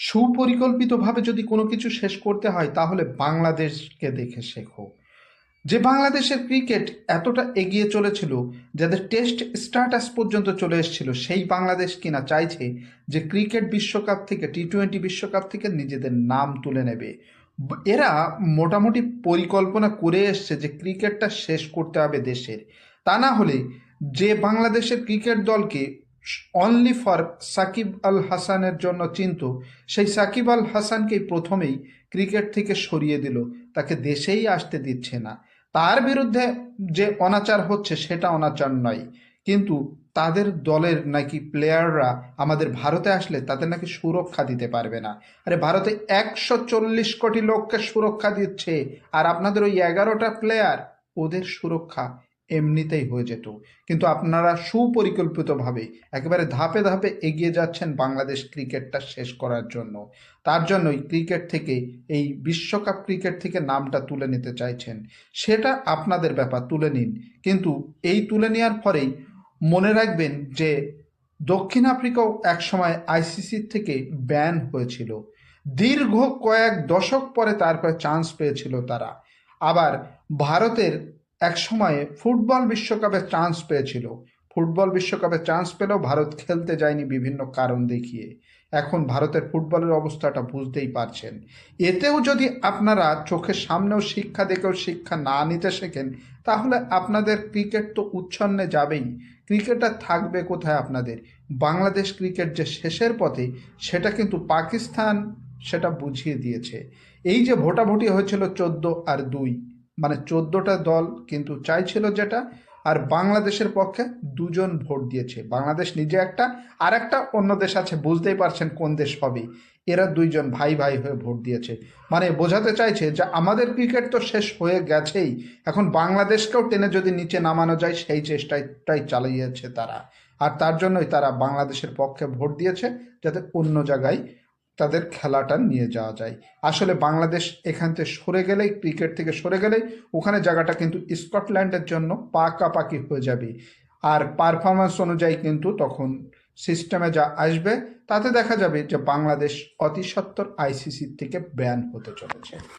সুপরিকল্পিতভাবে যদি কোনো কিছু শেষ করতে হয় তাহলে বাংলাদেশকে দেখে শেখো। যে বাংলাদেশের ক্রিকেট এতটা এগিয়ে চলেছিল, যাদের টেস্ট স্ট্যাটাস পর্যন্ত চলে এসেছিল, সেই বাংলাদেশ কিনা চাইছে যে ক্রিকেট বিশ্বকাপ থেকে টি-20 বিশ্বকাপ থেকে নিজেদের নাম তুলে নেবে। এরা মোটামুটি পরিকল্পনা করে এসছে যে ক্রিকেটটা শেষ করতে হবে দেশের। তা না হলে যে বাংলাদেশের ক্রিকেট দলকে অনলি ফর সাকিব আল হাসানের জন্য চিনত, সেই সাকিব আল হাসানকেই প্রথমেই ক্রিকেট থেকে সরিয়ে দিল, তাকে দেশেই আসতে দিচ্ছে না। তার বিরুদ্ধে যে অনাচার হচ্ছে সেটা অনাচার নয়, কিন্তু তাদের দলের নাকি প্লেয়াররা আমাদের ভারতে আসলে তাদের নাকি সুরক্ষা দিতে পারবে না। আরে ভারতে 140 কোটি লোককে সুরক্ষা দিচ্ছে, আর আপনাদের ওই 11টা প্লেয়ার, ওদের সুরক্ষা এমনিতেই হয়ে যেত। কিন্তু আপনারা সুপরিকল্পিতভাবে একেবারে ধাপে ধাপে এগিয়ে যাচ্ছেন বাংলাদেশ ক্রিকেটটা শেষ করার জন্য। তার জন্যই ক্রিকেট থেকে, এই বিশ্বকাপ ক্রিকেট থেকে নামটা তুলে নিতে চাইছেন। সেটা আপনাদের ব্যাপার, তুলে নিন। কিন্তু এই তুলে নেওয়ার পরেই মনে রাখবেন যে দক্ষিণ আফ্রিকাও একসময় আইসিসির থেকে ব্যান হয়েছিল। দীর্ঘ কয়েক দশক পরে তারপরে চান্স পেয়েছিল তারা। আবার ভারতের এক সময়ে ফুটবল বিশ্বকাপে চান্স পেয়েছিল। ফুটবল বিশ্বকাপে চান্স পেলেও ভারত খেলতে যায়নি বিভিন্ন কারণ দেখিয়ে। এখন ভারতের ফুটবলের অবস্থাটা বুঝতেই পারছেন। এতেও যদি আপনারা চোখের সামনেও শিক্ষা দেখেও শিক্ষা না নিতে শেখেন, তাহলে আপনাদের ক্রিকেট তো উচ্ছন্নে যাবেই। ক্রিকেট আর থাকবে কোথায় আপনাদের? বাংলাদেশ ক্রিকেট যে শেষের পথে, সেটা কিন্তু পাকিস্তান সেটা বুঝিয়ে দিয়েছে। এই যে ভোটাভুটি হয়েছিল 14-2, মানে 14টা দল কিন্তু চাইছিল যেটা, আর বাংলাদেশের পক্ষে দুজন ভোট দিয়েছে। বাংলাদেশ নিজে একটা, আর একটা অন্য দেশ আছে, বুঝতেই পারছেন কোন দেশ হবে। এরা দুইজন ভাই ভাই হয়ে ভোট দিয়েছে। মানে বোঝাতে চাইছে যে আমাদের ক্রিকেট তো শেষ হয়ে গেছেই, এখন বাংলাদেশকেও টেনে যদি নিচে নামানো যায় সেই চেষ্টাটাই চালিয়েছে তারা। আর তার জন্যই তারা বাংলাদেশের পক্ষে ভোট দিয়েছে, যাতে অন্য জায়গায় তাদের খেলাটা নিয়ে যাওয়া যায়। আসলে বাংলাদেশ এখান থেকে সরে গেলেই, ক্রিকেট থেকে সরে গেলেই, ওখানে জায়গাটা কিন্তু স্কটল্যান্ডের জন্য পাকাপাকি হয়ে যাবে। আর পারফরমেন্স অনুযায়ী কিন্তু তখন সিস্টেমে যা আসবে, তাতে দেখা যাবে যে বাংলাদেশ অতি সত্বর আইসিসি থেকে ব্যান হতে চলেছে।